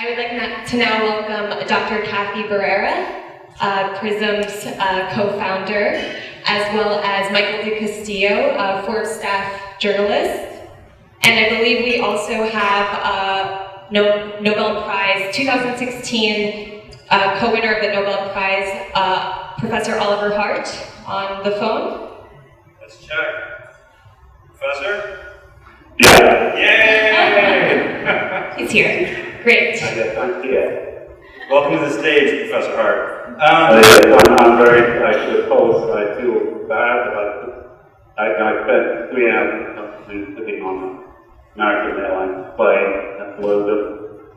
I would like to now welcome Dr. Cathy Barrera, Prysm's co-founder, as well as Michael DeCastillo, Forbes staff journalist. And I believe we also have Nobel Prize 2016 co-winner of the Nobel Prize, Professor Oliver Hart, on the phone. Let's check. Professor? Yeah. Yay! He's here. Great. I guess I'm here. Welcome to the stage, Professor Hart. I'm very, I should suppose I feel bad, but I spent 3 hours sitting on an American Airlines plane at London.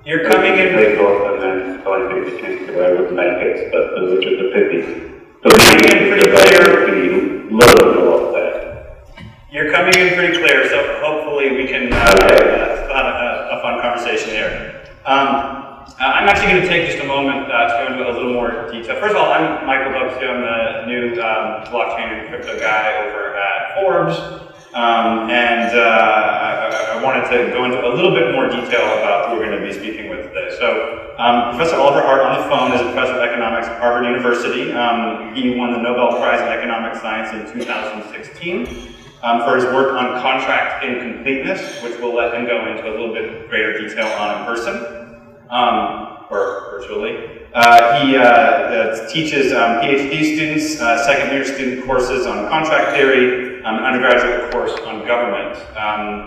You're coming in. Take off and then finding the chance where I would make it, but it was just a pity. Coming in pretty clear. Learned a lot there. You're coming in pretty clear, so hopefully we can have a fun conversation here. I'm actually going to take just a moment to go into a little more detail. First of all, I'm Michael DeCastillo. I'm the new blockchain and crypto guy over at Forbes. I wanted to go into a little bit more detail about who we're going to be speaking with today. So, Professor Oliver Hart on the phone is a professor of economics at Harvard University. He won the Nobel Prize in Economic Science in 2016 for his work on contract incompleteness, which we'll let him go into a little bit greater detail on in person. Or virtually. He teaches Ph.D. students, second-year student courses on contract theory, an undergraduate course on government.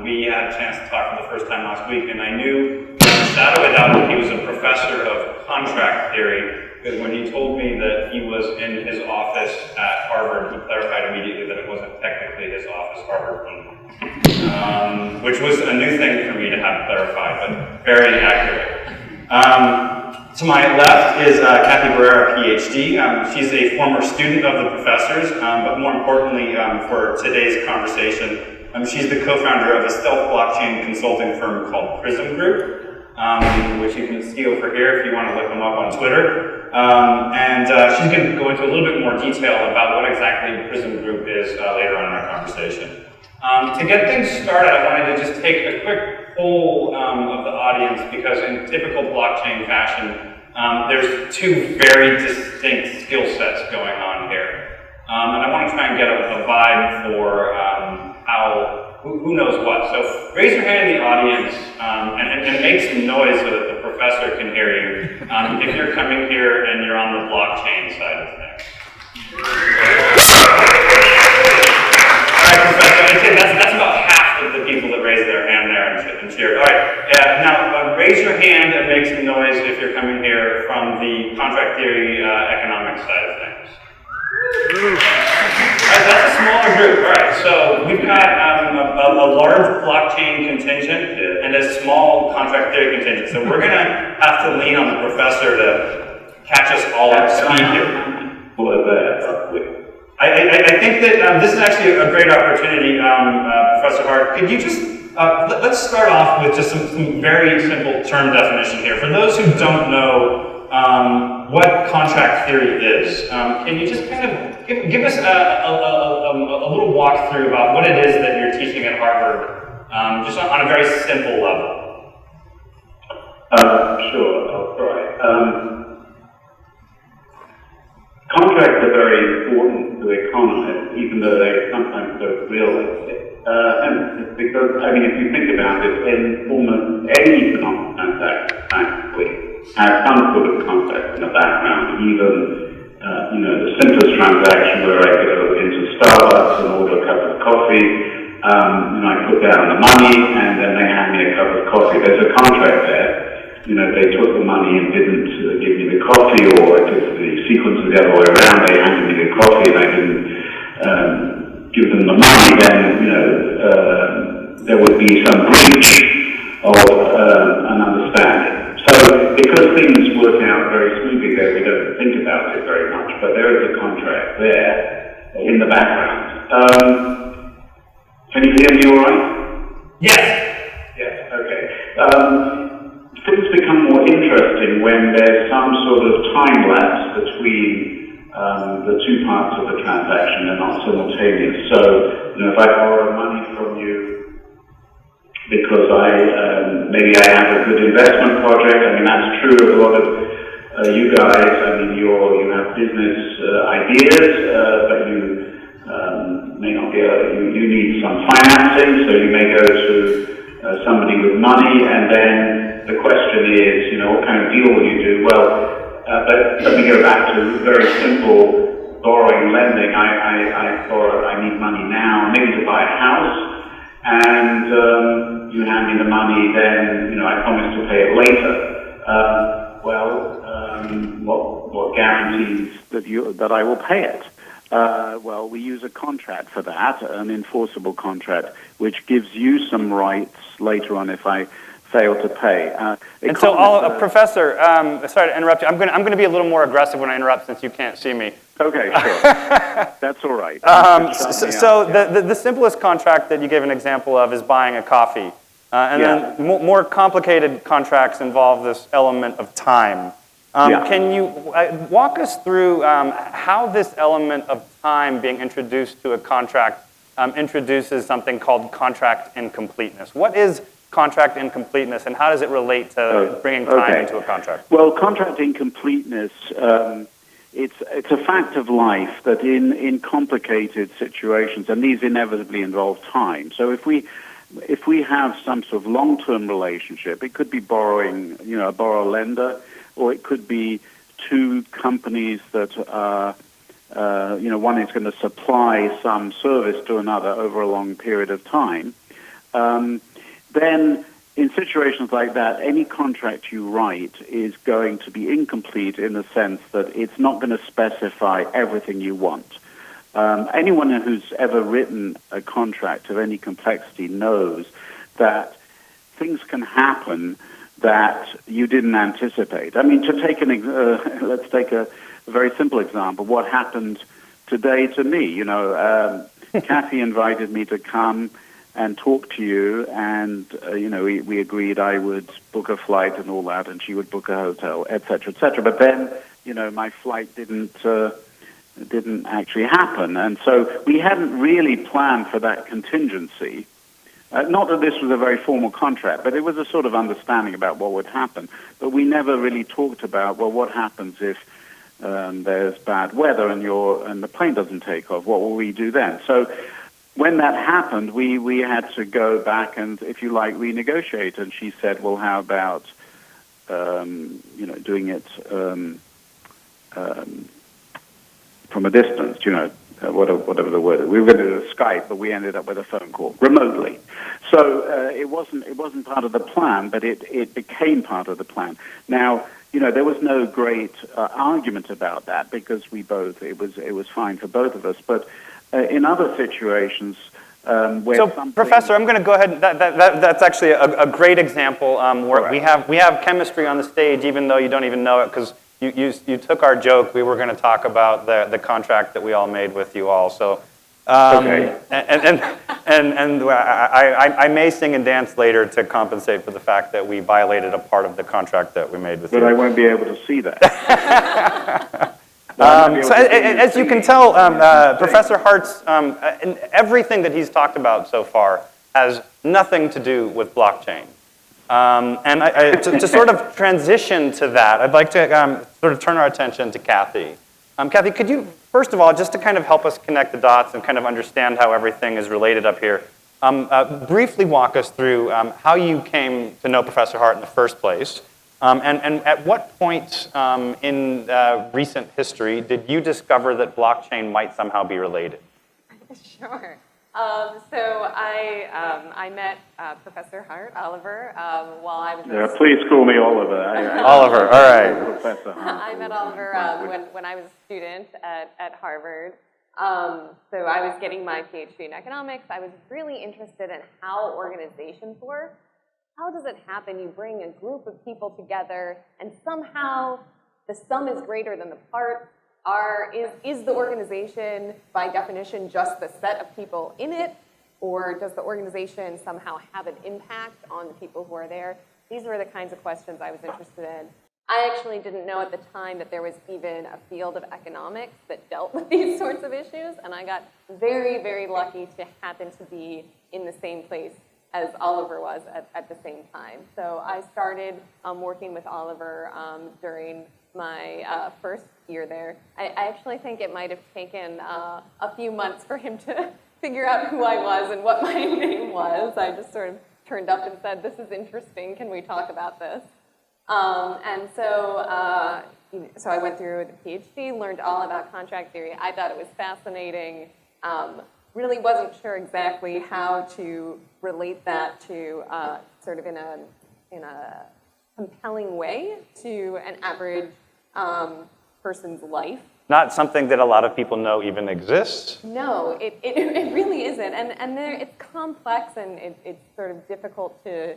We had a chance to talk for the first time last week, and I knew without a shadow of a doubt that he was a professor of contract theory, because when he told me that he was in his office at Harvard, he clarified immediately that it wasn't technically his office, Harvard owned, which was a new thing for me to have clarified, but very accurate. To my left is Cathy Barrera, Ph.D. She's a former student of the professors, but more importantly for today's conversation, she's the co-founder of a stealth blockchain consulting firm called Prysm Group, which you can see over here if you want to look them up on Twitter. She's going to go into a little bit more detail about what exactly Prysm Group is later on in our conversation. To get things started, I wanted to just take a quick poll of the audience, because in typical blockchain fashion, there's 2 very distinct skill sets going on here. And I want to try and get a vibe for who knows what. So raise your hand in the audience and make some noise so that the professor can hear you if you're coming here and you're on the blockchain side of things. I'd say that's about half of the people that raise their hand there and cheer. All right, now raise your hand and make some noise if you're coming here from the contract theory economics side of things. All right, that's a smaller group. All right, so we've got a large blockchain contingent and a small contract theory contingent. So we're going to have to lean on the professor to catch us all up to speed here. I think that this is actually a great opportunity, Professor Hart. Could you just, let's start off with just some very simple term definition here. For those who don't know what contract theory is, can you just kind of give us a little walkthrough about what it is that you're teaching at Harvard, just on a very simple level? Sure, I'll try. Contracts are very important to economists, even though they sometimes don't realize it. And it's because, I mean, if you think about it, in almost any economic transaction, practically, has some sort of contract in the background. Even, the simplest transaction where I go into Starbucks and order a cup of coffee, I put down the money, and then they hand me a cup of coffee. There's a contract there. They took the money and didn't give me the coffee, or if the sequence was the other way around, they handed me the coffee and I didn't give them the money, then, there would be some breach of an understanding. So, because things work out very smoothly there, we don't think about it very much, but there is a contract there in the background. Can you hear me all right? Yes. Yes, okay. Things become more interesting when there's some sort of time lapse between the 2 parts of the transaction. They're not simultaneous. So, if I borrow money from you because I maybe I have a good investment project. I mean, that's true of a lot of you guys. I mean, you have business ideas, but you may not be able, you need some financing, so you may go to somebody with money, and then the question is, what kind of deal will you do? Well, but let me go back to very simple borrowing, lending. I need money now, maybe to buy a house, and you hand me the money, then I promise to pay it later. What guarantees that I will pay it? Well, we use a contract for that, an enforceable contract, which gives you some rights later on if I fail to pay. And so, Professor, sorry to interrupt you. I'm going to be a little more aggressive when I interrupt since you can't see me. Okay, sure. That's all right. The simplest contract that you gave an example of is buying a coffee. Then more complicated contracts involve this element of time. Can you walk us through how this element of time being introduced to a contract introduces something called contract incompleteness? What is contract incompleteness, and how does it relate to bringing time into a contract? Well, contract incompleteness, it's a fact of life that in complicated situations, and these inevitably involve time. So if we have some sort of long-term relationship, it could be borrowing, a borrower-lender, or it could be two companies that are, one is going to supply some service to another over a long period of time. Then in situations like that, any contract you write is going to be incomplete in the sense that it's not going to specify everything you want. Anyone who's ever written a contract of any complexity knows that things can happen that you didn't anticipate. I mean, to take let's take a very simple example. What happened today to me? Cathy invited me to come and talk to you, and we agreed I would book a flight and all that, and she would book a hotel, etc., etc. But then, my flight didn't actually happen, and so we hadn't really planned for that contingency. Not that this was a very formal contract, but it was a sort of understanding about what would happen. But we never really talked about, well, what happens if there's bad weather and the plane doesn't take off? What will we do then? So when that happened, we had to go back and, if you like, renegotiate. And she said, well, how about doing it from a distance, whatever the word is. We were going to do a Skype, but we ended up with a phone call remotely. So it wasn't part of the plan, but it became part of the plan. Now, there was no great argument about that because it was fine for both of us. But in other situations, Professor, I'm going to go ahead. That's actually a great example where we have chemistry on the stage, even though you don't even know it, because you took our joke. We were going to talk about the contract that we all made with you all. So, okay. And I may sing and dance later to compensate for the fact that we violated a part of the contract that we made with you. But I won't be able to see that. So as you can tell, Professor Hart's everything that he's talked about so far has nothing to do with blockchain. And to sort of transition to that, I'd like to sort of turn our attention to Cathy. Cathy, could you, first of all, just to kind of help us connect the dots and kind of understand how everything is related up here, briefly walk us through how you came to know Professor Hart in the first place, and at what point in recent history did you discover that blockchain might somehow be related? Sure. So I met Professor Hart, Oliver, while I was please call me Oliver. Oliver, all right. Professor Hart. I met Oliver when I was a student at Harvard. So I was getting my Ph.D. in economics. I was really interested in how organizations work. How does it happen? You bring a group of people together, and somehow the sum is greater than the parts. Is the organization, by definition, just the set of people in it, or does the organization somehow have an impact on the people who are there? These were the kinds of questions I was interested in. I actually didn't know at the time that there was even a field of economics that dealt with these sorts of issues, and I got very, very lucky to happen to be in the same place as Oliver was at the same time. So I started working with Oliver during my first year there. I actually think it might have taken a few months for him to figure out who I was and what my name was. I just sort of turned up and said, "This is interesting, can we talk about this?" And so I went through the PhD, learned all about contract theory. I thought it was fascinating. Really wasn't sure exactly how to relate that to sort of in a compelling way to an average person's life. Not something that a lot of people know even exists. No, it really isn't, and it's complex and it's sort of difficult to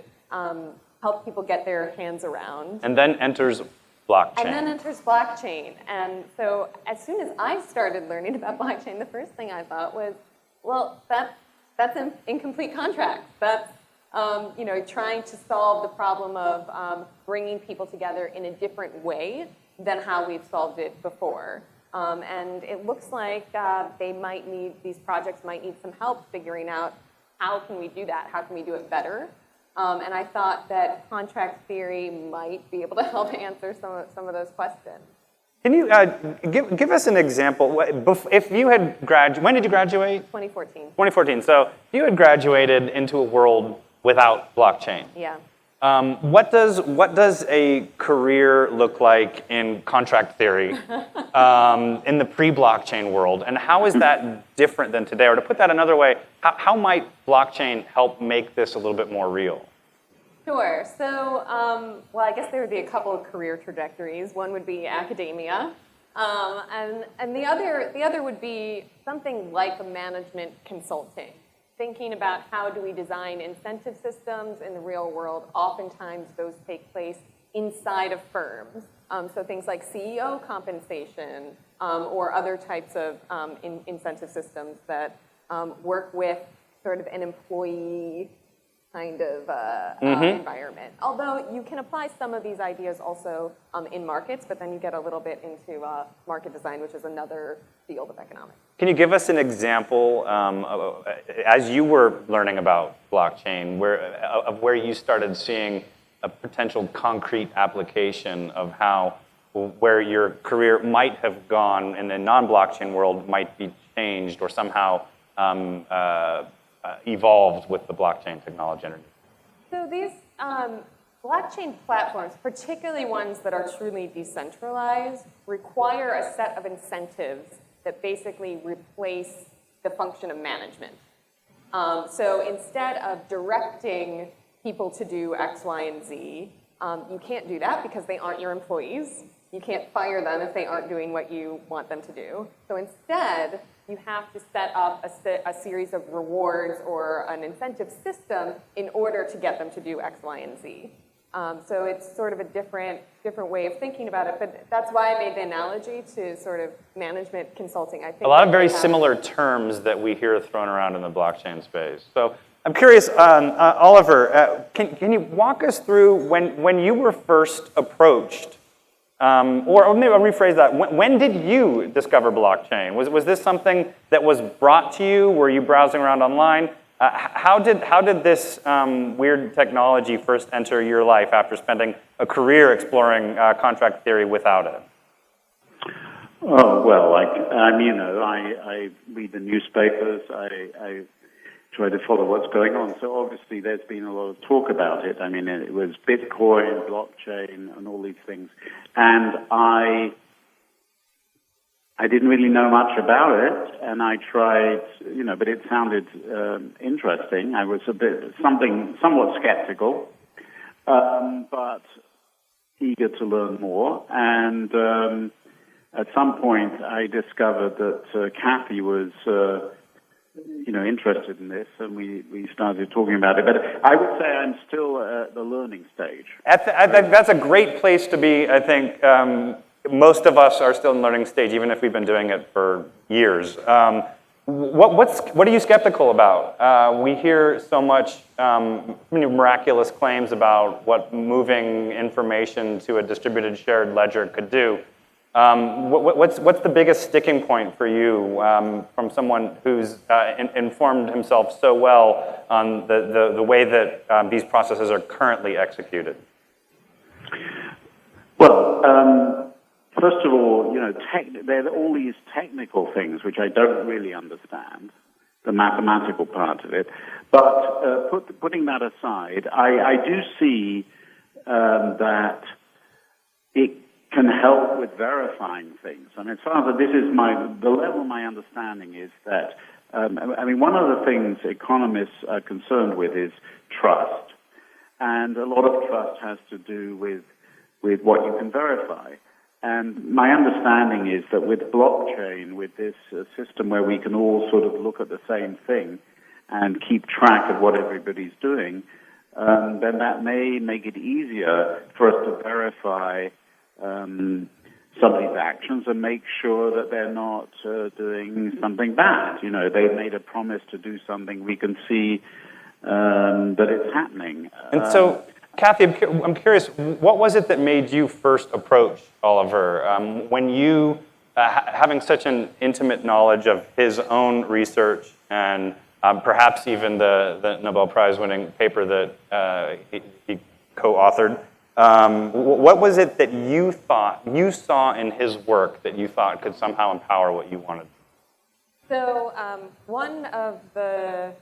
help people get their hands around. And then enters blockchain. And then enters blockchain. And so as soon as I started learning about blockchain, the first thing I thought was, well, that's an incomplete contract. That's trying to solve the problem of bringing people together in a different way than how we've solved it before. And it looks like these projects might need some help figuring out how can we do that? How can we do it better? And I thought that contract theory might be able to help answer some of those questions. Can you give us an example? If you had when did you graduate? 2014. 2014. So you had graduated into a world without blockchain. Yeah. What does a career look like in contract theory in the pre-blockchain world, and how is that different than today? Or to put that another way, how might blockchain help make this a little bit more real? Sure. So, well, I guess there would be a couple of career trajectories. One would be academia, and the other would be something like management consulting. Thinking about how do we design incentive systems in the real world. Oftentimes those take place inside of firms. So things like CEO compensation or other types of incentive systems that work with sort of an employee kind of environment. Although you can apply some of these ideas also in markets, but then you get a little bit into market design, which is another field of economics. Can you give us an example, as you were learning about blockchain, where you started seeing a potential concrete application of where your career might have gone in a non-blockchain world might be changed or somehow evolved with the blockchain technology underneath? So these blockchain platforms, particularly ones that are truly decentralized, require a set of incentives that basically replace the function of management. So instead of directing people to do X, Y, and Z, you can't do that because they aren't your employees. You can't fire them if they aren't doing what you want them to do. So instead, you have to set up a series of rewards or an incentive system in order to get them to do X, Y, and Z. So it's sort of a different way of thinking about it, but that's why I made the analogy to sort of management consulting. I think a lot of very similar terms that we hear thrown around in the blockchain space. So I'm curious, Oliver, can you walk us through when you were first approached, or maybe I'll rephrase that, when did you discover blockchain? Was this something that was brought to you? Were you browsing around online? How did this weird technology first enter your life after spending a career exploring contract theory without it? Oh, well, I read the newspapers, I try to follow what's going on. So obviously there's been a lot of talk about it. I mean, it was Bitcoin, blockchain, and all these things. And I didn't really know much about it, and I tried, but it sounded interesting. I was somewhat skeptical, but eager to learn more. And at some point, I discovered that Cathy was, interested in this, and we started talking about it. But I would say I'm still at the learning stage. That's a great place to be, I think. Most of us are still in the learning stage, even if we've been doing it for years. What are you skeptical about? We hear so much miraculous claims about what moving information to a distributed shared ledger could do. What's the biggest sticking point for you from someone who's informed himself so well on the way that these processes are currently executed? Well, first of all, there are all these technical things which I don't really understand, the mathematical part of it. But putting that aside, I do see that it can help with verifying things. And as far as this is the level of my understanding is that, one of the things economists are concerned with is trust. And a lot of trust has to do with what you can verify. And my understanding is that with blockchain, with this system where we can all sort of look at the same thing and keep track of what everybody's doing, then that may make it easier for us to verify somebody's actions and make sure that they're not doing something bad. They've made a promise to do something. We can see that it's happening. And so, Cathy, I'm curious, what was it that made you first approach Oliver? When you, having such an intimate knowledge of his own research and perhaps even the Nobel Prize winning paper that he co-authored, what was it that you thought, you saw in his work that you thought could somehow empower what you wanted? So one of the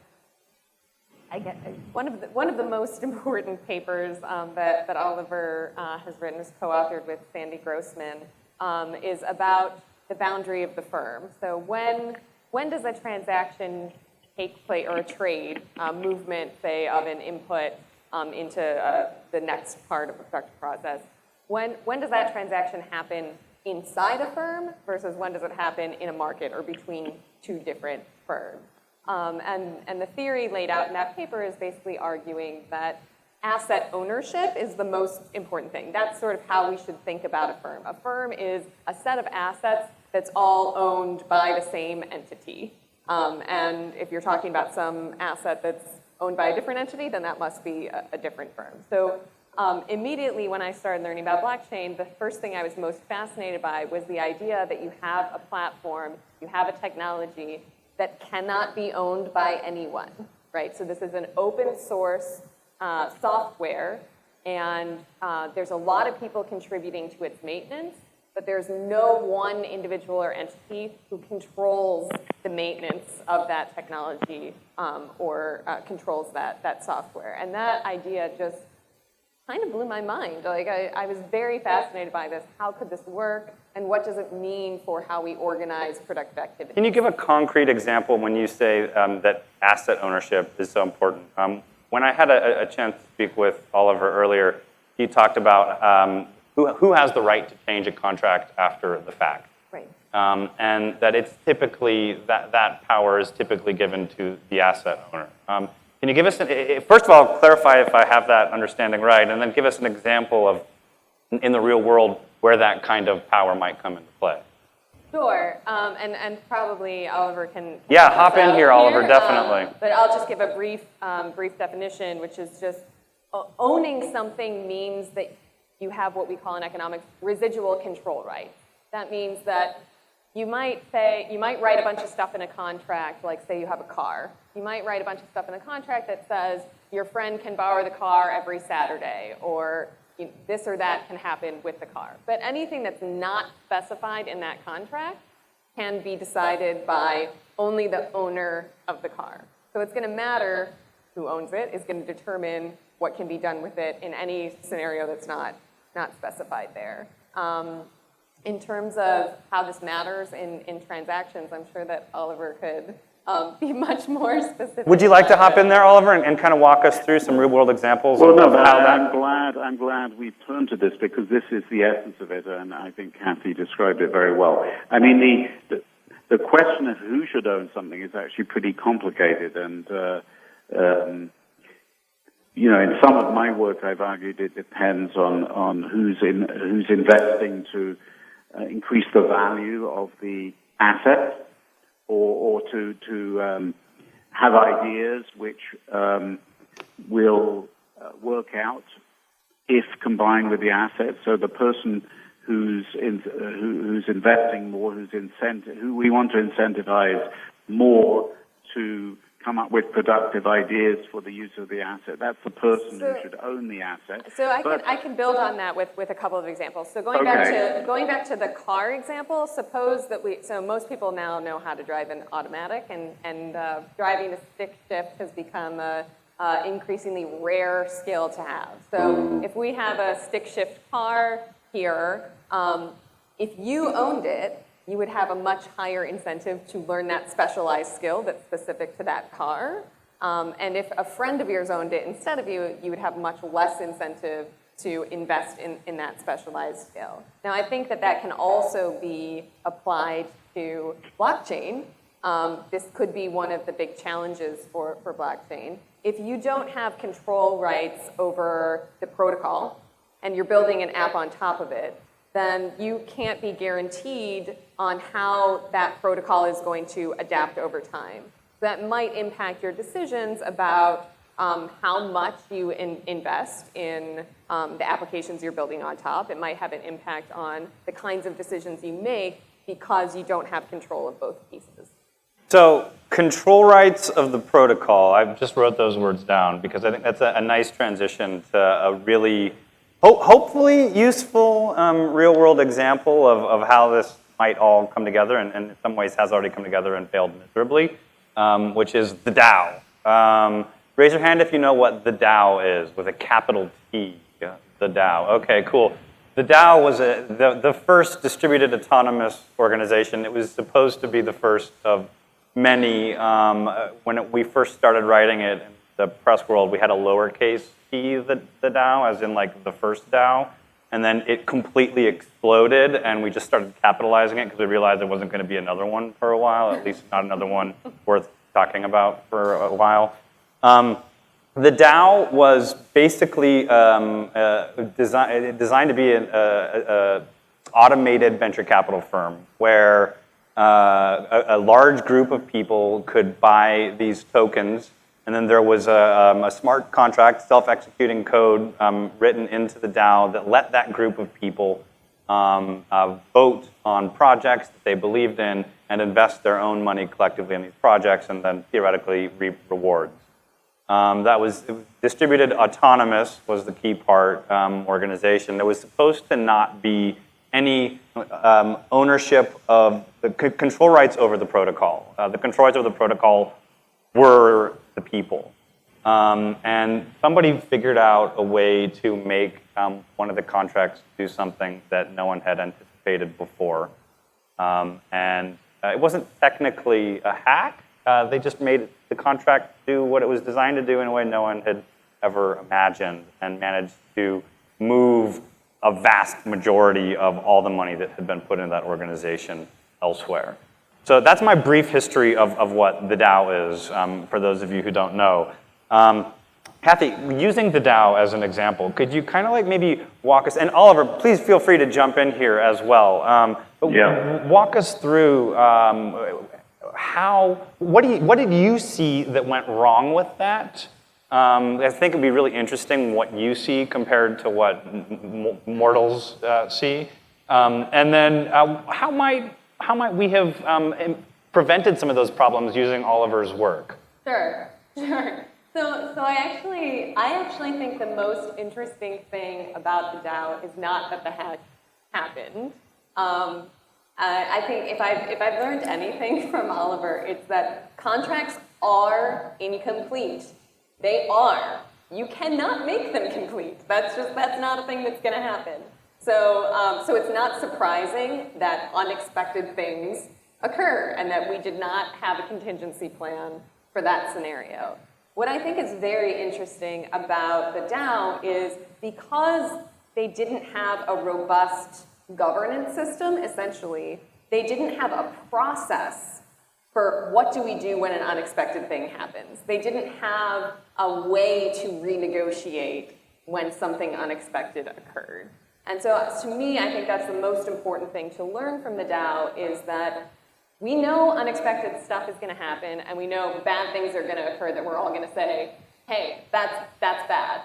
most important papers that Oliver has written, is co-authored with Sandy Grossman, is about the boundary of the firm. So when does a transaction take place, or a trade movement, say, of an input into the next part of the productive process? When does that transaction happen inside a firm versus when does it happen in a market or between two different firms? And the theory laid out in that paper is basically arguing that asset ownership is the most important thing. That's sort of how we should think about a firm. A firm is a set of assets that's all owned by the same entity. And if you're talking about some asset that's owned by a different entity, then that must be a different firm. So immediately when I started learning about blockchain, the first thing I was most fascinated by was the idea that you have a platform, you have a technology that cannot be owned by anyone, right? So this is an open source software, and there's a lot of people contributing to its maintenance, but there's no one individual or entity who controls the maintenance of that technology or controls that software. And that idea just kind of blew my mind. Like I was very fascinated by this. How could this work? And what does it mean for how we organize productive activity? Can you give a concrete example when you say that asset ownership is so important? When I had a chance to speak with Oliver earlier, he talked about who has the right to change a contract after the fact. Right. And that it's typically, that power is typically given to the asset owner. Can you give us, first of all, clarify if I have that understanding right, and then give us an example of, in the real world, where that kind of power might come into play. Sure, and probably Oliver can yeah, hop in here, Oliver, definitely. But I'll just give a brief definition, which is just owning something means that you have what we call in economics residual control rights. That means that you might write a bunch of stuff in a contract, like say you have a car. You might write a bunch of stuff in a contract that says your friend can borrow the car every Saturday, or this or that can happen with the car. But anything that's not specified in that contract can be decided by only the owner of the car. So it's going to matter who owns it, is going to determine what can be done with it in any scenario that's not specified there. In terms of how this matters in transactions, I'm sure that Oliver could be much more specific. Would you like to hop in there, Oliver, and kind of walk us through some real-world examples well, of no, how that... I'm glad we've turned to this, because this is the essence of it, and I think Cathy described it very well. I mean, the question of who should own something is actually pretty complicated, and in some of my work, I've argued it depends on who's investing to increase the value of the asset, or to have ideas which will work out if combined with the asset. So the person who's investing more, who we want to incentivize more to come up with productive ideas for the use of the asset. That's the person who should own the asset. So I can build on that with a couple of examples. So going back to the car example, suppose that so most people now know how to drive an automatic, and driving a stick shift has become a increasingly rare skill to have. So if we have a stick shift car here, if you owned it, you would have a much higher incentive to learn that specialized skill that's specific to that car. And if a friend of yours owned it instead of you, you would have much less incentive to invest in that specialized skill. Now, I think that can also be applied to blockchain. This could be one of the big challenges for blockchain. If you don't have control rights over the protocol, and you're building an app on top of it, then you can't be guaranteed on how that protocol is going to adapt over time. That might impact your decisions about how much you invest in the applications you're building on top. It might have an impact on the kinds of decisions you make because you don't have control of both pieces. So control rights of the protocol, I just wrote those words down because I think that's a nice transition to a really hopefully useful real-world example of how this might all come together, and in some ways has already come together and failed miserably, which is the DAO. Raise your hand if you know what the DAO is, with a capital T, the DAO. Okay, cool. The DAO was the first distributed autonomous organization. It was supposed to be the first of many. When we first started writing it in the press world, we had a lowercase t, the DAO, as in like the first DAO. And then it completely exploded, and we just started capitalizing it because we realized there wasn't going to be another one for a while, at least not another one worth talking about for a while. The DAO was basically designed to be an automated venture capital firm where a large group of people could buy these tokens, and then there was a smart contract, self-executing code written into the DAO that let that group of people vote on projects that they believed in and invest their own money collectively in these projects and then theoretically reap rewards. That was distributed autonomous was the key part organization. There was supposed to not be any ownership of the control rights over the protocol. The control rights over the protocol were the people. And somebody figured out a way to make one of the contracts do something that no one had anticipated before. And it wasn't technically a hack. They just made the contract do what it was designed to do in a way no one had ever imagined, and managed to move a vast majority of all the money that had been put into that organization elsewhere. So that's my brief history of what the DAO is, for those of you who don't know. Cathy, using the DAO as an example, could you kind of like maybe walk us, and Oliver, please feel free to jump in here as well. Walk us through what did you see that went wrong with that? I think it'd be really interesting what you see compared to what mortals see. And then how might we have prevented some of those problems using Oliver's work? Sure. So I actually think the most interesting thing about the DAO is not that the hack happened. I think if I've learned anything from Oliver, it's that contracts are incomplete. They are. You cannot make them complete. That's not a thing that's going to happen. So it's not surprising that unexpected things occur and that we did not have a contingency plan for that scenario. What I think is very interesting about the DAO is because they didn't have a robust governance system, essentially, they didn't have a process for what do we do when an unexpected thing happens. They didn't have a way to renegotiate when something unexpected occurred. And so to me, I think that's the most important thing to learn from the DAO is that we know unexpected stuff is going to happen, and we know bad things are going to occur that we're all going to say, hey, that's bad.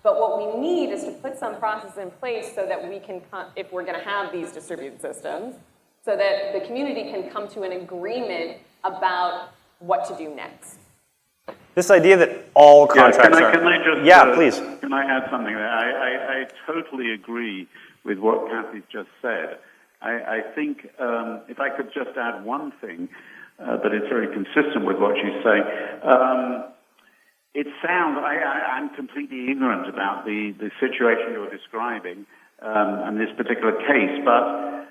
But what we need is to put some process in place so that we can, if we're going to have these distributed systems, so that the community can come to an agreement about what to do next. This idea that all contracts are... Can I just... Yeah, please. Can I add something there? I totally agree with what Cathy's just said. I think if I could just add one thing that is very consistent with what she's saying. It sounds, I'm completely ignorant about the situation you're describing and this particular case, but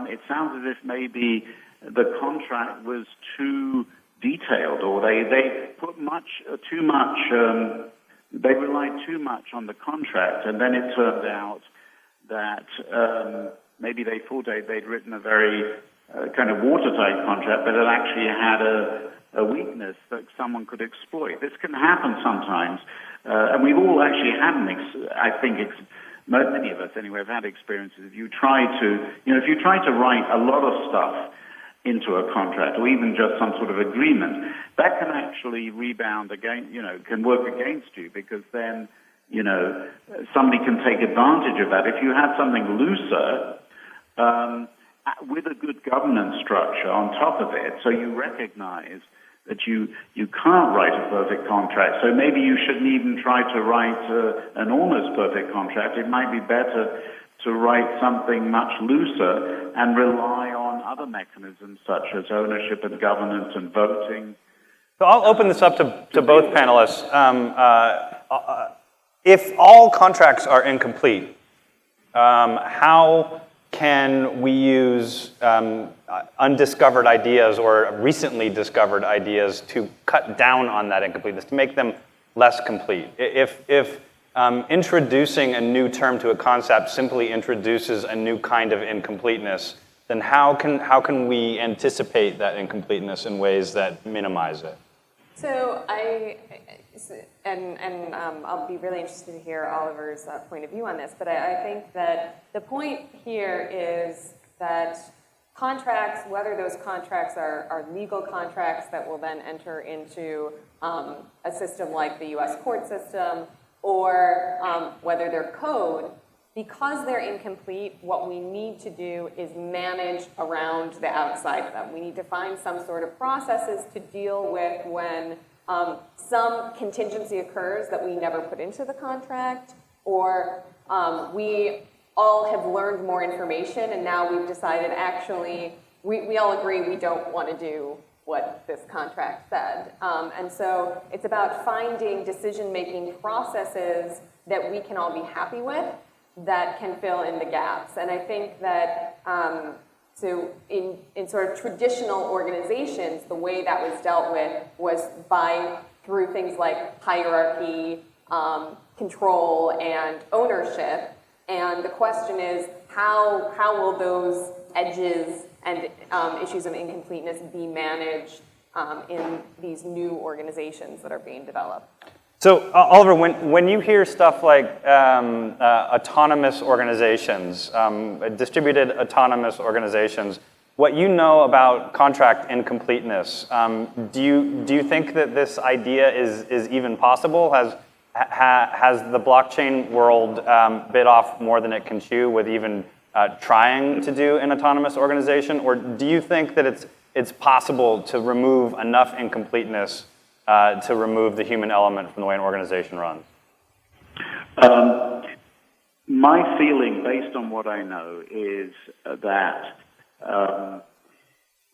it sounds as if maybe the contract was too detailed, or they put too much, they relied too much on the contract, and then it turned out that maybe they thought they'd written a very kind of watertight contract, but it actually had a weakness that someone could exploit. This can happen sometimes, and we've all actually had many of us anyway have had experiences. If you try to write a lot of stuff into a contract, or even just some sort of agreement, that can actually rebound against, can work against you, because then, somebody can take advantage of that. If you have something looser, with a good governance structure on top of it, so you recognize that you can't write a perfect contract, so maybe you shouldn't even try to write an almost perfect contract. It might be better to write something much looser and rely on other mechanisms such as ownership and governance and voting. So I'll open this up to both panelists. If all contracts are incomplete, how can we use undiscovered ideas or recently discovered ideas to cut down on that incompleteness, to make them less complete? If introducing a new term to a concept simply introduces a new kind of incompleteness, then how can we anticipate that incompleteness in ways that minimize it? So I'll be really interested to hear Oliver's point of view on this, but I think that the point here is that contracts, whether those contracts are legal contracts that will then enter into a system like the US court system, or whether they're code, because they're incomplete, what we need to do is manage around the outside of them. We need to find some sort of processes to deal with when some contingency occurs that we never put into the contract, or we all have learned more information and now we've decided actually, we all agree we don't want to do what this contract said. And so it's about finding decision-making processes that we can all be happy with that can fill in the gaps. And I think that so in sort of traditional organizations, the way that was dealt with was through things like hierarchy, control, and ownership. And the question is, how will those edges and issues of incompleteness be managed in these new organizations that are being developed? So, Oliver, when you hear stuff like autonomous organizations, distributed autonomous organizations, what you know about contract incompleteness, do you think that this idea is even possible? Has the blockchain world bit off more than it can chew with even trying to do an autonomous organization, or do you think that it's possible to remove enough incompleteness to remove the human element from the way an organization runs? My feeling, based on what I know, is that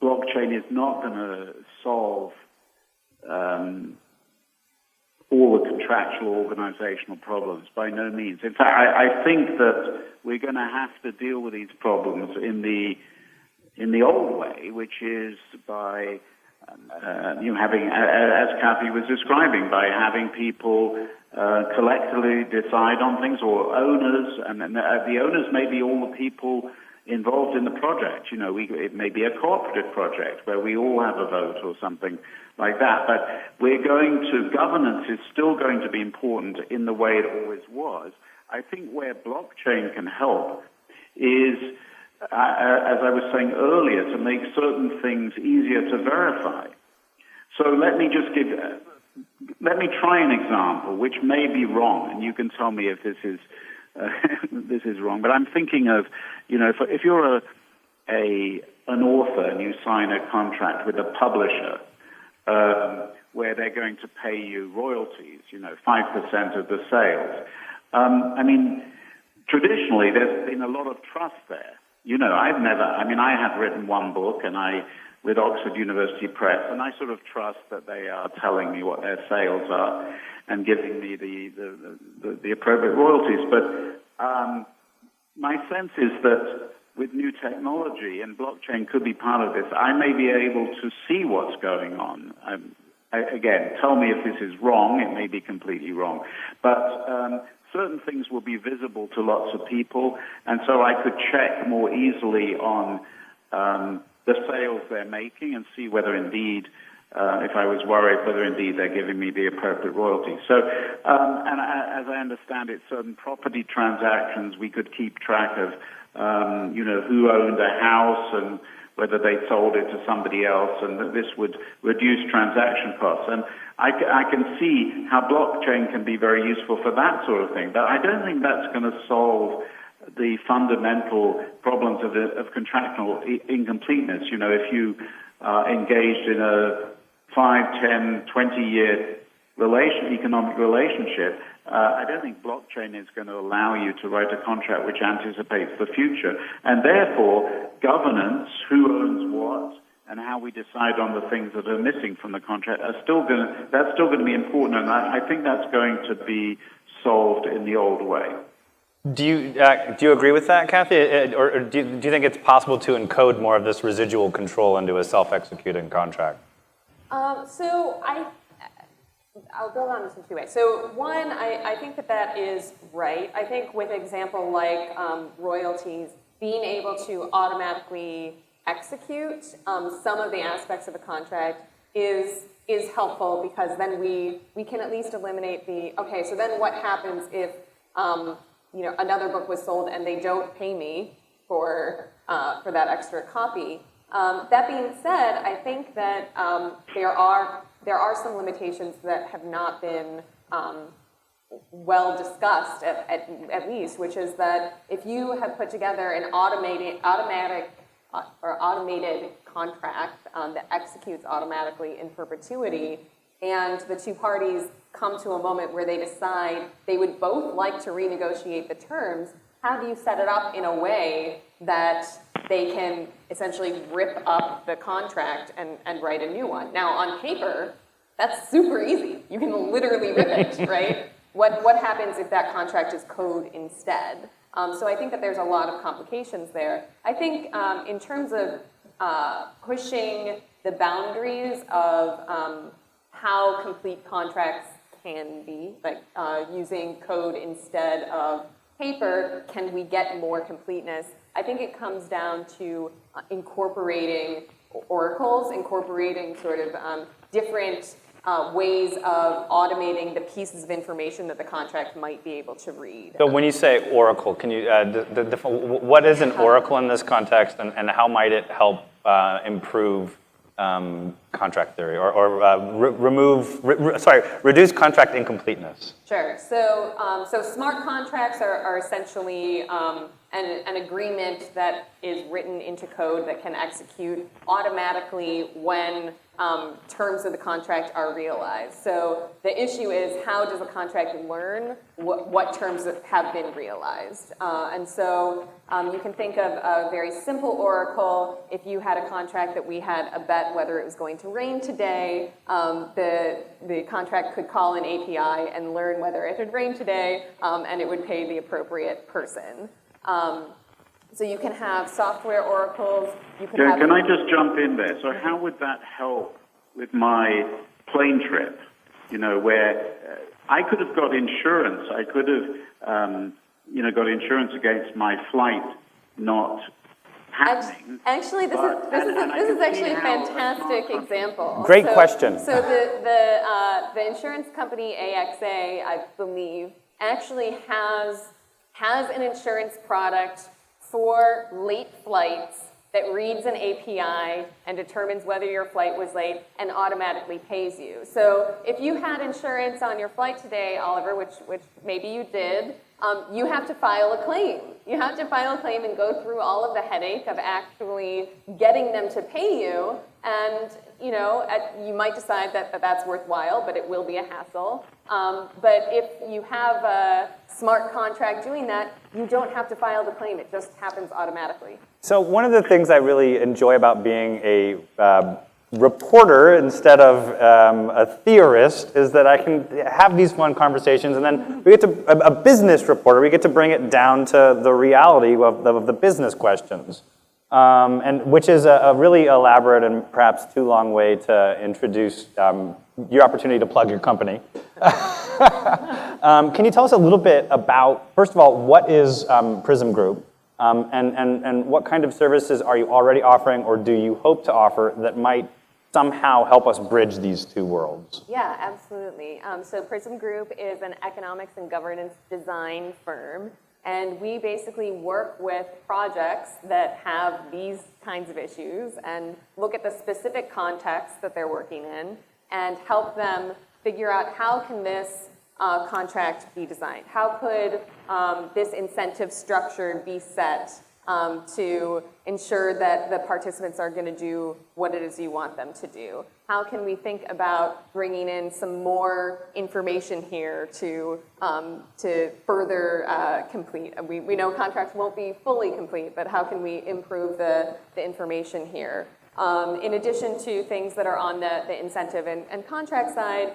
blockchain is not going to solve all the contractual organizational problems, by no means. In fact, I think that we're going to have to deal with these problems in the old way, which is by having, as Cathy was describing, by having people collectively decide on things, or owners, and the owners may be all the people involved in the project. It may be a cooperative project where we all have a vote or something like that. But governance is still going to be important in the way it always was. I think where blockchain can help is, as I was saying earlier, to make certain things easier to verify. So let me just give let me try an example, which may be wrong, and you can tell me if this is this is wrong. But I'm thinking of, if you're an author and you sign a contract with a publisher where they're going to pay you royalties, 5% of the sales. Traditionally, there's been a lot of trust there. I have written one book with Oxford University Press, and I sort of trust that they are telling me what their sales are and giving me the appropriate royalties. But my sense is that with new technology, and blockchain could be part of this, I may be able to see what's going on. Again, tell me if this is wrong. It may be completely wrong. But certain things will be visible to lots of people, and so I could check more easily on the sales they're making and see whether indeed, if I was worried, whether indeed they're giving me the appropriate royalties. So, and as I understand it, certain property transactions, we could keep track of, who owned a house and whether they sold it to somebody else, and that this would reduce transaction costs. And I can see how blockchain can be very useful for that sort of thing, but I don't think that's going to solve the fundamental problems of contractual incompleteness. If you are engaged in a 5, 10, 20-year economic relationship, I don't think blockchain is going to allow you to write a contract which anticipates the future. And therefore, governance, who owns what, and how we decide on the things that are missing from the contract that's still going to be important, and I think that's going to be solved in the old way. Do you agree with that, Cathy? Or do you think it's possible to encode more of this residual control into a self-executing contract? I'll build on this in two ways. So one, I think that is right. I think with example like royalties, being able to automatically execute some of the aspects of a contract is helpful, because then we can at least eliminate so then what happens if another book was sold and they don't pay me for that extra copy. That being said, I think that there are some limitations that have not been well discussed, at least, which is that if you have put together an automated contract that executes automatically in perpetuity, and the two parties come to a moment where they decide they would both like to renegotiate the terms, how do you set it up in a way that they can essentially rip up the contract and write a new one? Now, on paper, that's super easy. You can literally rip it, right? What happens if that contract is code instead? So I think that there's a lot of complications there. I think in terms of pushing the boundaries of how complete contracts can be, like using code instead of paper, can we get more completeness? I think it comes down to incorporating oracles, incorporating sort of different ways of automating the pieces of information that the contract might be able to read. So when you say oracle, can you, what is an oracle in this context, and how might it help improve contract theory, or reduce contract incompleteness? Sure. So smart contracts are essentially an agreement that is written into code that can execute automatically when terms of the contract are realized. So the issue is, how does a contract learn what terms have been realized? And so you can think of a very simple oracle. If you had a contract that we had a bet whether it was going to rain today, the contract could call an API and learn whether it had rained today, and it would pay the appropriate person. So you can have software oracles. Can I just jump in there? So how would that help with my plane trip? Where I could have got insurance. I could have, got insurance against my flight not happening. Actually, this is actually a fantastic example. Great question. So the insurance company AXA, I believe, actually has an insurance product for late flights that reads an API and determines whether your flight was late and automatically pays you. So if you had insurance on your flight today, Oliver, which maybe you did, you have to file a claim. You have to file a claim and go through all of the headache of actually getting them to pay you. And you might decide that that's worthwhile, but it will be a hassle. But if you have a smart contract doing that, you don't have to file the claim. It just happens automatically. So one of the things I really enjoy about being a reporter instead of a theorist is that I can have these fun conversations, and then we get to, a business reporter, we get to bring it down to the reality of the business questions. And which is a really elaborate and perhaps too long way to introduce your opportunity to plug your company. Can you tell us a little bit about, first of all, what is Prysm Group? And what kind of services are you already offering or do you hope to offer that might somehow help us bridge these two worlds? Yeah, absolutely. So Prysm Group is an economics and governance design firm. And we basically work with projects that have these kinds of issues and look at the specific context that they're working in and help them figure out how can this contract be designed? How could this incentive structure be set to ensure that the participants are going to do what it is you want them to do? How can we think about bringing in some more information here to further complete? We know contracts won't be fully complete, but how can we improve the information here? In addition to things that are on the incentive and contract side,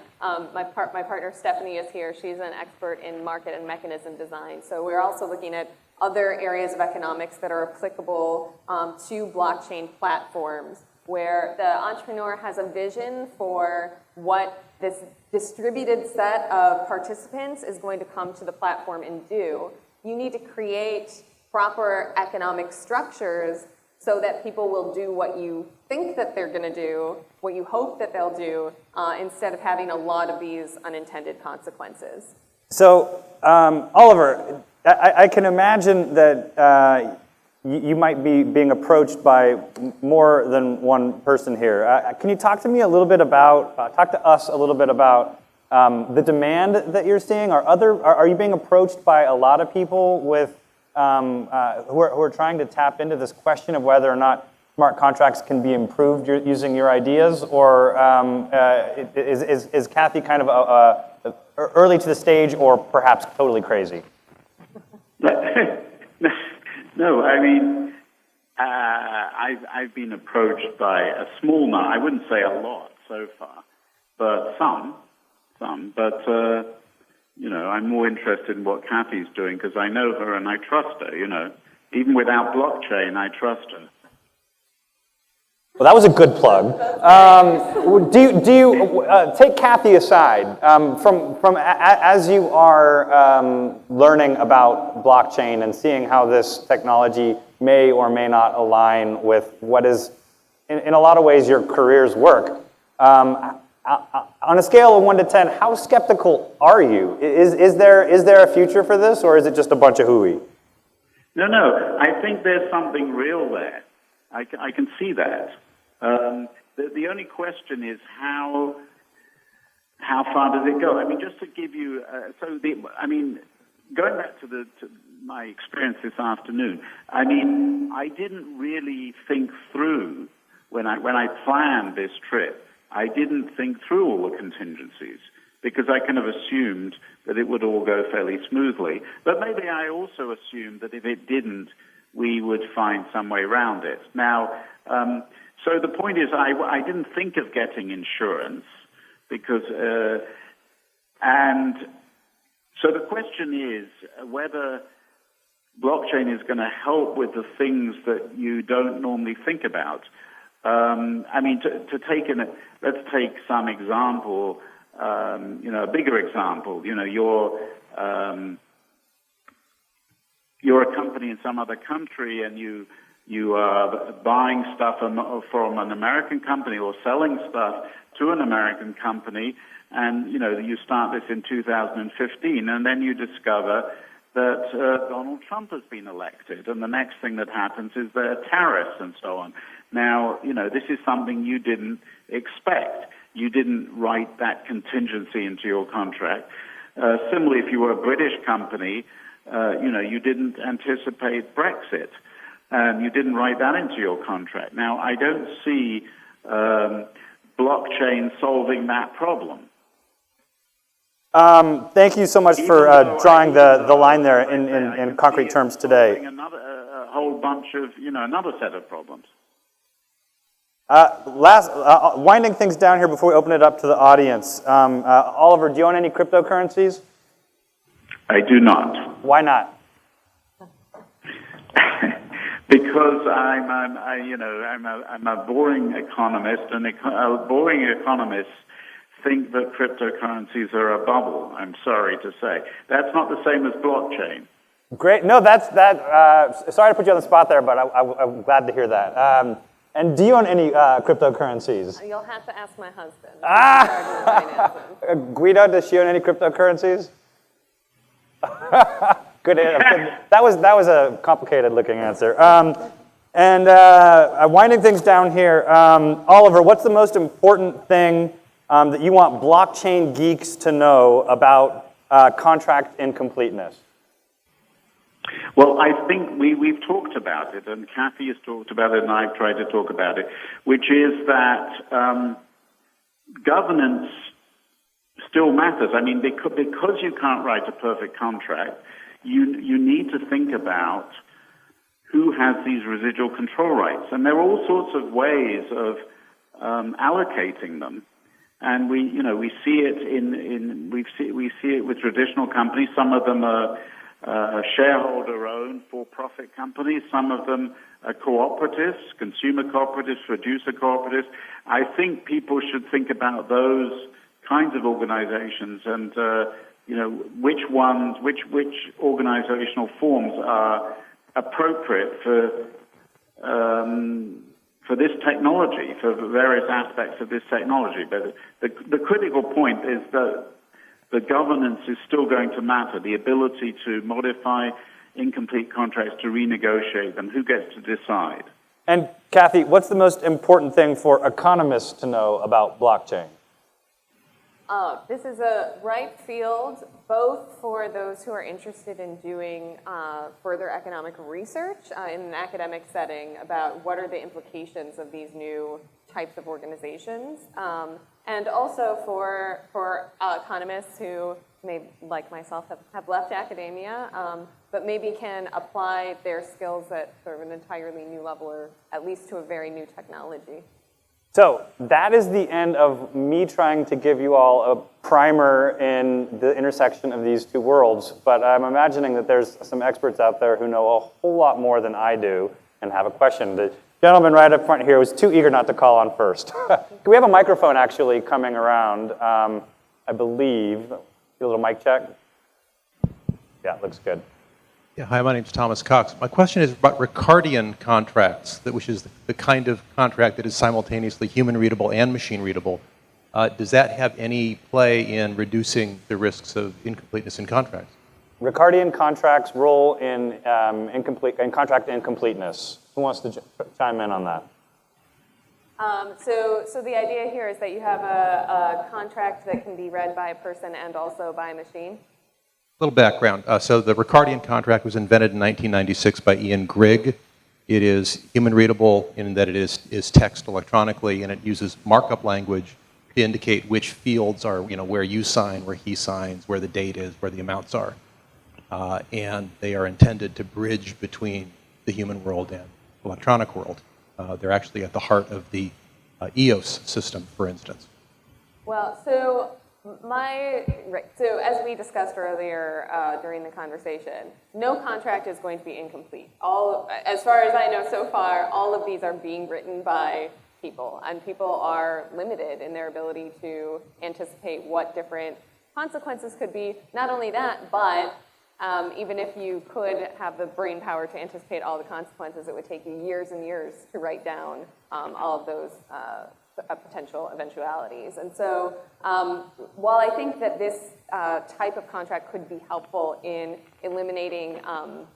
my partner Stephanie is here. She's an expert in market and mechanism design. So we're also looking at other areas of economics that are applicable to blockchain platforms, where the entrepreneur has a vision for what this distributed set of participants is going to come to the platform and do. You need to create proper economic structures so that people will do what you think that they're going to do, what you hope that they'll do, instead of having a lot of these unintended consequences. So, Oliver, I can imagine that you might be being approached by more than one person here. Can you talk to me a little bit about, talk to us a little bit about the demand that you're seeing? Are you being approached by a lot of people with who are trying to tap into this question of whether or not smart contracts can be improved using your ideas, or is Cathy kind of early to the stage, or perhaps totally crazy? No, I mean, I've been approached by a small number. I wouldn't say a lot so far, but some. But I'm more interested in what Cathy's doing because I know her and I trust her. Even without blockchain, I trust her. Well, that was a good plug. Do you take Cathy aside from as you are learning about blockchain and seeing how this technology may or may not align with what is, in a lot of ways, your career's work. On a scale of 1 to 10, how skeptical are you? Is there a future for this, or is it just a bunch of hooey? No. I think there's something real there. I can see that. The only question is how far does it go? I mean, just to give you, going back to my experience this afternoon. I mean, I didn't really think through when I planned this trip. I didn't think through all the contingencies because I kind of assumed that it would all go fairly smoothly. But maybe I also assumed that if it didn't, we would find some way around it. Now, so the point is, I didn't think of getting insurance because, and so the question is whether blockchain is going to help with the things that you don't normally think about. I mean, let's take some example, a bigger example. You're a company in some other country and you are buying stuff from an American company or selling stuff to an American company, and you start this in 2015, and then you discover that Donald Trump has been elected, and the next thing that happens is there are tariffs and so on. Now, this is something you didn't expect. You didn't write that contingency into your contract. Similarly, if you were a British company, you didn't anticipate Brexit. You didn't write that into your contract. Now, I don't see blockchain solving that problem. Thank you so much for drawing the line there in concrete terms today. A whole bunch of, another set of problems. Winding things down here before we open it up to the audience. Oliver, do you own any cryptocurrencies? I do not. Why not? Because I'm a boring economist, and boring economists think that cryptocurrencies are a bubble. I'm sorry to say. That's not the same as blockchain. Great. No, sorry to put you on the spot there, but I'm glad to hear that. And do you own any cryptocurrencies? You'll have to ask my husband. Guido, does she own any cryptocurrencies? Good. That was a complicated looking answer. Winding things down here, Oliver, what's the most important thing that you want blockchain geeks to know about contract incompleteness? Well, I think we've talked about it, and Cathy has talked about it, and I've tried to talk about it, which is that governance still matters. I mean, because you can't write a perfect contract, you need to think about who has these residual control rights, and there are all sorts of ways of allocating them. And we see it we see it with traditional companies. Some of them are shareholder-owned for-profit companies. Some of them are cooperatives, consumer cooperatives, producer cooperatives. I think people should think about those kinds of organizations and which organizational forms are appropriate for this technology, for various aspects of this technology. But the critical point is that the governance is still going to matter, the ability to modify incomplete contracts, to renegotiate them, who gets to decide. And Cathy, what's the most important thing for economists to know about blockchain? This is a ripe field, both for those who are interested in doing further economic research in an academic setting about what are the implications of these new types of organizations, and also for economists who may, like myself, have left academia, but maybe can apply their skills at sort of an entirely new level, or at least to a very new technology. So that is the end of me trying to give you all a primer in the intersection of these two worlds, but I'm imagining that there's some experts out there who know a whole lot more than I do and have a question. The gentleman right up front here was too eager not to call on first. We have a microphone actually coming around, I believe. Do a little mic check. Yeah, looks good. Yeah, hi, my name's Thomas Cox. My question is about Ricardian contracts, which is the kind of contract that is simultaneously human readable and machine readable. Does that have any play in reducing the risks of incompleteness in contracts? Ricardian contracts role in contract incompleteness. Who wants to chime in on that? So the idea here is that you have a contract that can be read by a person and also by a machine. A little background. So the Ricardian contract was invented in 1996 by Ian Grigg. It is human readable in that it is text electronically, and it uses markup language to indicate which fields are, where you sign, where he signs, where the date is, where the amounts are. And they are intended to bridge between the human world and electronic world. They're actually at the heart of the EOS system, for instance. Well, so as we discussed earlier during the conversation, no contract is going to be incomplete. As far as I know so far, all of these are being written by people, and people are limited in their ability to anticipate what different consequences could be. Not only that, but even if you could have the brain power to anticipate all the consequences, it would take you years and years to write down all of those potential eventualities. And so while I think that this type of contract could be helpful in eliminating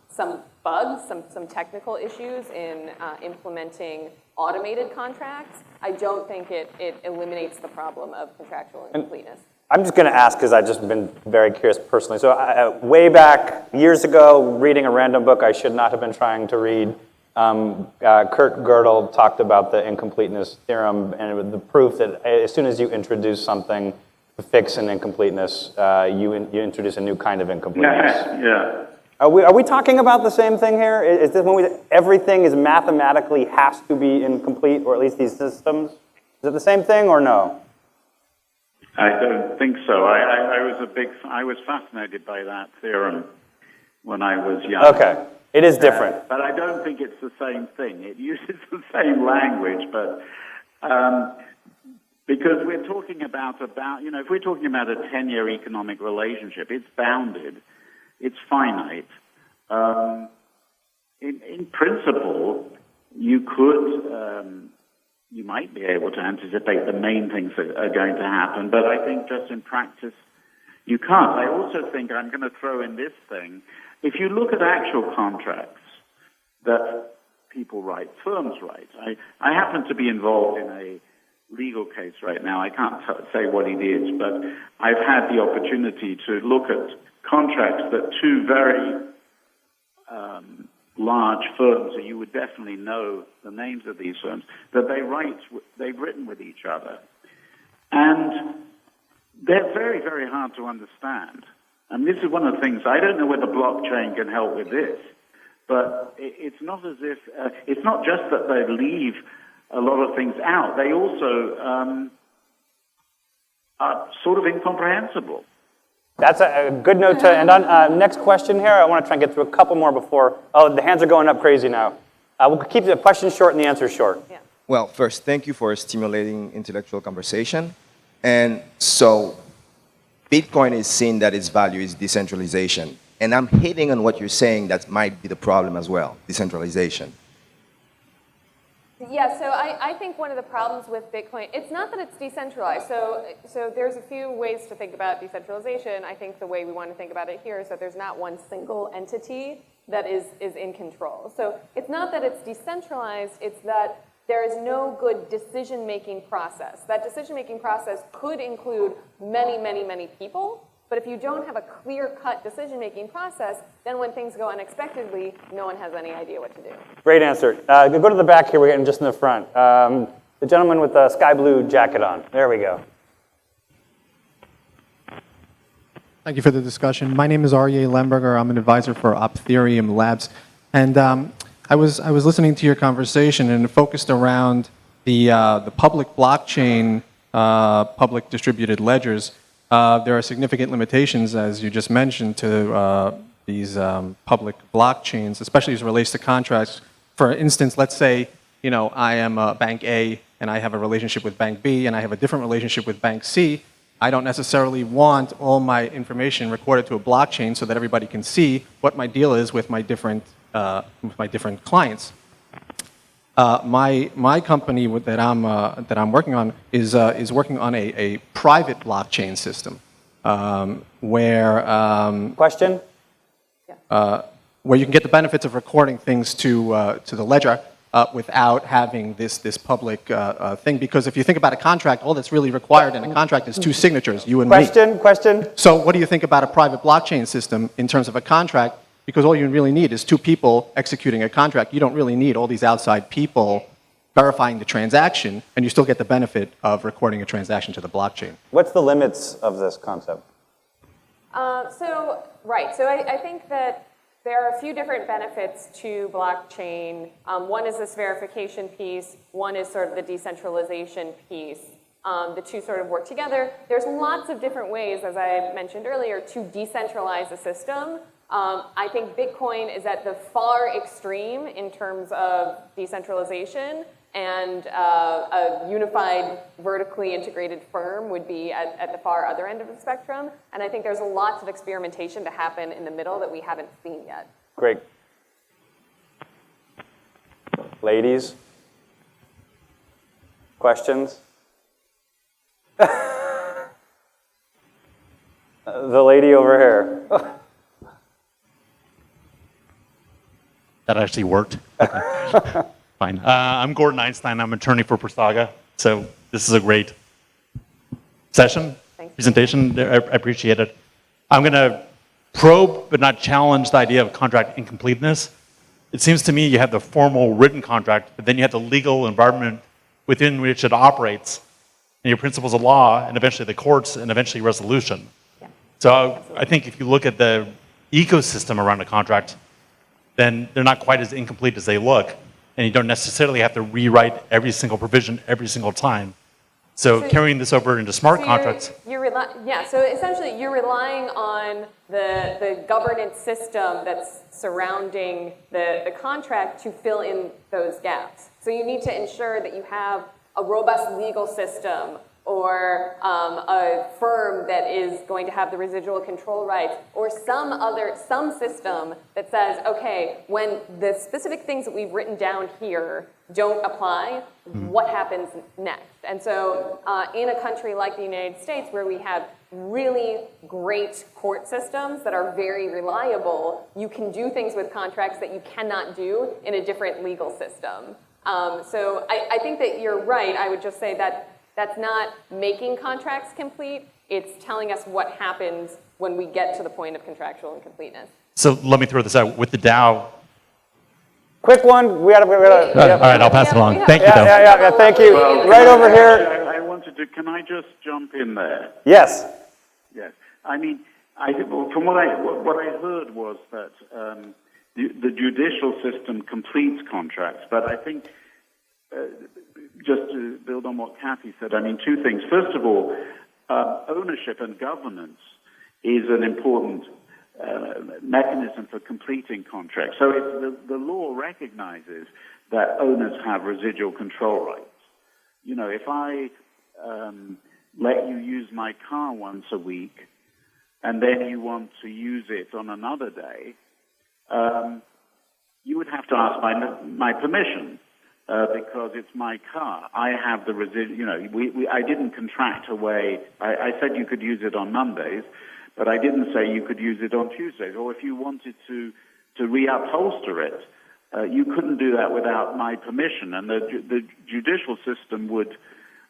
some bugs, some technical issues in implementing automated contracts, I don't think it eliminates the problem of contractual incompleteness. I'm just going to ask because I've just been very curious personally. So way back years ago, reading a random book I should not have been trying to read, Kurt Gödel talked about the incompleteness theorem and the proof that as soon as you introduce something to fix an incompleteness, you introduce a new kind of incompleteness. Yeah. Are we talking about the same thing here? Is this when everything is mathematically has to be incomplete, or at least these systems? Is it the same thing or no? I don't think so. I was fascinated by that theorem when I was young. Okay, it is different. But I don't think it's the same thing. It uses the same language, but because we're talking about if we're talking about a 10-year economic relationship, it's bounded, it's finite. In principle, you could. You might be able to anticipate the main things that are going to happen, but I think just in practice, you can't. I also think I'm going to throw in this thing. If you look at actual contracts that people write, firms write, I happen to be involved in a legal case right now. I can't say what it is, but I've had the opportunity to look at contracts that two very large firms, and you would definitely know the names of these firms, that they've written with each other. And they're very, very hard to understand. And this is one of the things, I don't know whether blockchain can help with this, but it's not as if, it's not just that they leave a lot of things out, they also are sort of incomprehensible. That's a good note to end on. Next question here. I want to try and get through a couple more before. Oh, the hands are going up crazy now. We'll keep the questions short and the answers short. Yeah. Well, first, thank you for stimulating intellectual conversation. And so Bitcoin is seen that its value is decentralization. And I'm hitting on what you're saying that might be the problem as well, decentralization. Yeah, so I think one of the problems with Bitcoin, it's not that it's decentralized. So there's a few ways to think about decentralization. I think the way we want to think about it here is that there's not one single entity that is in control. So it's not that it's decentralized, it's that there is no good decision-making process. That decision-making process could include many, many, many people, but if you don't have a clear-cut decision-making process, then when things go unexpectedly, no one has any idea what to do. Great answer. Go to the back here. We're getting just in the front. The gentleman with the sky blue jacket on. There we go. Thank you for the discussion. My name is Aryeh Lemberger. I'm an advisor for Optherium Labs. And I was listening to your conversation, and it focused around the public blockchain, public distributed ledgers. There are significant limitations, as you just mentioned, to these public blockchains, especially as it relates to contracts. For instance, let's say, I am Bank A, and I have a relationship with Bank B, and I have a different relationship with Bank C. I don't necessarily want all my information recorded to a blockchain so that everybody can see what my deal is with my different clients. My company that I'm working on is working on a private blockchain system where Question? where you can get the benefits of recording things to the ledger without having this public thing. Because if you think about a contract, all that's really required in a contract is two signatures, you and me. Question? So what do you think about a private blockchain system in terms of a contract? Because all you really need is two people executing a contract. You don't really need all these outside people verifying the transaction, and you still get the benefit of recording a transaction to the blockchain. What's the limits of this concept? So I think that there are a few different benefits to blockchain. One is this verification piece. One is sort of the decentralization piece. The two sort of work together. There's lots of different ways, as I mentioned earlier, to decentralize a system. I think Bitcoin is at the far extreme in terms of decentralization, and a unified, vertically integrated firm would be at the far other end of the spectrum. And I think there's lots of experimentation to happen in the middle that we haven't seen yet. Great. Ladies? Questions? The lady over here. That actually worked. Okay. Fine. I'm Gordon Einstein. I'm an attorney for Prasaga. So this is a great session, presentation. I appreciate it. I'm going to probe but not challenge the idea of contract incompleteness. It seems to me you have the formal written contract, but then you have the legal environment within which it operates, and your principles of law, and eventually the courts, and eventually resolution. Yeah. So I think if you look at the ecosystem around a contract, then they're not quite as incomplete as they look, and you don't necessarily have to rewrite every single provision every single time. So carrying this over into smart contracts. So essentially you're relying on the governance system that's surrounding the contract to fill in those gaps. So you need to ensure that you have a robust legal system, or a firm that is going to have the residual control rights, or some system that says, okay, when the specific things that we've written down here don't apply, what happens next? And so in a country like the United States, where we have really great court systems that are very reliable, you can do things with contracts that you cannot do in a different legal system. So I think that you're right. I would just say that that's not making contracts complete. It's telling us what happens when we get to the point of contractual incompleteness. So let me throw this out. With the DAO. Quick one. We gotta. All right, I'll pass it along. Thank you, though. Yeah, thank you. Well, right over here. I wanted to, can I just jump in there? Yes. Yes. I mean, from what I heard was that the judicial system completes contracts, but I think, just to build on what Cathy said, I mean, two things. First of all, ownership and governance is an important mechanism for completing contracts. So the law recognizes that owners have residual control rights. You know, if I let you use my car once a week, and then you want to use it on another day, you would have to ask my permission. Because it's my car. I have the residual, you know, I didn't contract away. I said you could use it on Mondays, but I didn't say you could use it on Tuesdays. Or if you wanted to reupholster it, you couldn't do that without my permission. And the judicial system would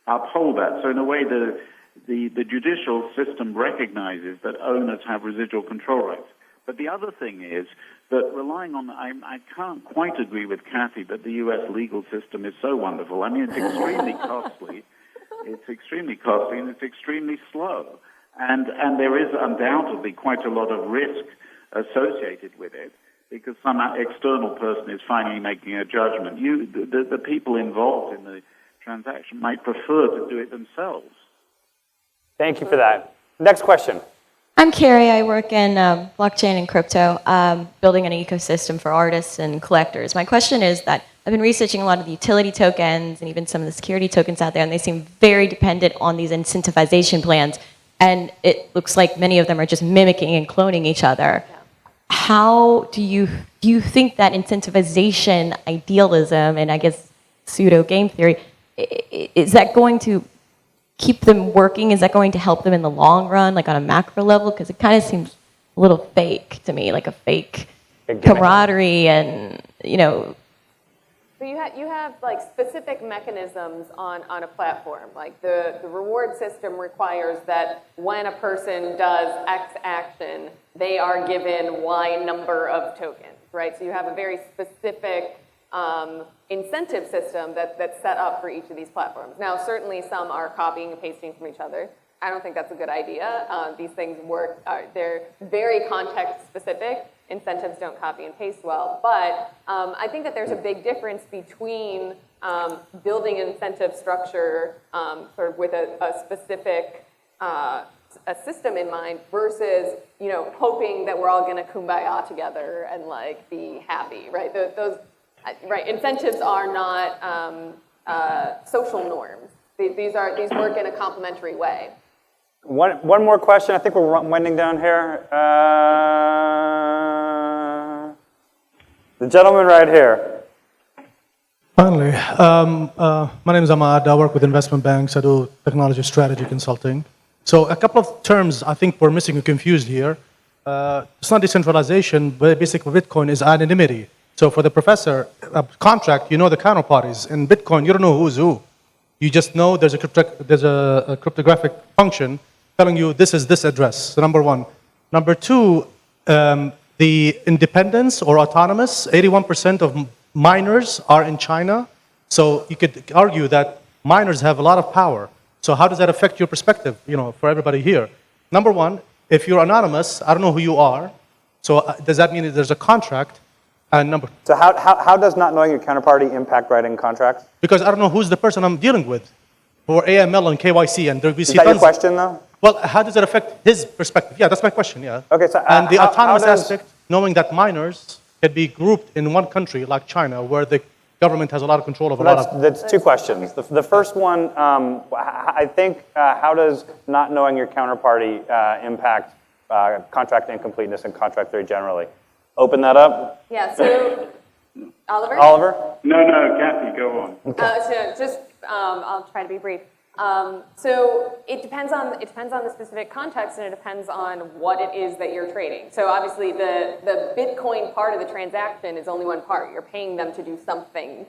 uphold that. So in a way, the judicial system recognizes that owners have residual control rights. But the other thing is that relying on, I can't quite agree with Cathy that the U.S. legal system is so wonderful. I mean, it's extremely costly. It's extremely costly, and it's extremely slow. And there is undoubtedly quite a lot of risk associated with it, because some external person is finally making a judgment. The people involved in the transaction might prefer to do it themselves. Thank you for that. Next question. I'm Carrie. I work in blockchain and crypto, building an ecosystem for artists and collectors. My question is that I've been researching a lot of the utility tokens and even some of the security tokens out there, and they seem very dependent on these incentivization plans. And it looks like many of them are just mimicking and cloning each other. Yeah. How do you think that incentivization idealism and I guess pseudo game theory, is that going to keep them working? Is that going to help them in the long run, like on a macro level? Because it kind of seems a little fake to me, like a fake camaraderie, and you know. So you have like specific mechanisms on a platform. Like the reward system requires that when a person does X action, they are given Y number of tokens, right? So you have a very specific incentive system that's set up for each of these platforms. Now, certainly some are copying and pasting from each other. I don't think that's a good idea. These things work, they're very context specific. Incentives don't copy and paste well. But I think that there's a big difference between building an incentive structure sort of with a specific a system in mind versus, you know, hoping that we're all going to kumbaya together and like be happy, right? Right, incentives are not social norms. These work in a complementary way. One more question. I think we're winding down here. The gentleman right here. Finally, my name is Ahmad. I work with investment banks. I do technology strategy consulting. So a couple of terms I think we're missing and confused here. It's not decentralization, but basically Bitcoin is anonymity. So for the professor, a contract, you know the counterparties. In Bitcoin, you don't know who's who. You just know there's a cryptographic function telling you this is this address. So number one. Number two, the independence or autonomous, 81% of miners are in China. So you could argue that miners have a lot of power. So how does that affect your perspective, for everybody here? Number one, if you're anonymous, I don't know who you are. So does that mean that there's a contract? And So how does not knowing your counterparty impact writing contracts? because I don't know who's the person I'm dealing with for AML and KYC, and we see Is that your tons. question, though? Well, how does it affect his perspective? Yeah, that's my question. Yeah. Okay, so and the how autonomous does- aspect, knowing that miners can be grouped in one country like China, where the government has a lot of control over a lot of. That's two questions. The first one, I think, how does not knowing your counterparty impact contract incompleteness and contract theory generally? Open that up. Yeah, so, Oliver? Oliver? No, Cathy, go on. So just, I'll try to be brief. So it depends on the specific context, and it depends on what it is that you're trading. So obviously the Bitcoin part of the transaction is only one part. You're paying them to do something.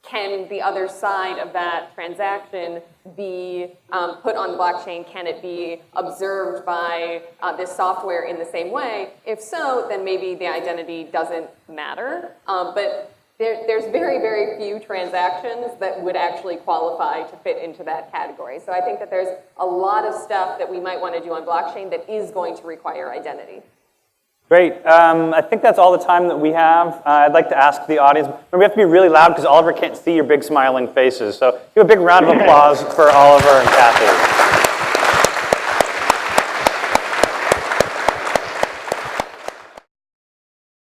Can the other side of that transaction be put on the blockchain? Can it be observed by this software in the same way? If so, then maybe the identity doesn't matter. But there's very, very few transactions that would actually qualify to fit into that category. So I think that there's a lot of stuff that we might want to do on blockchain that is going to require identity. Great. I think that's all the time that we have. I'd like to ask the audience, remember we have to be really loud because Oliver can't see your big smiling faces. So give a big round of applause for Oliver and Cathy.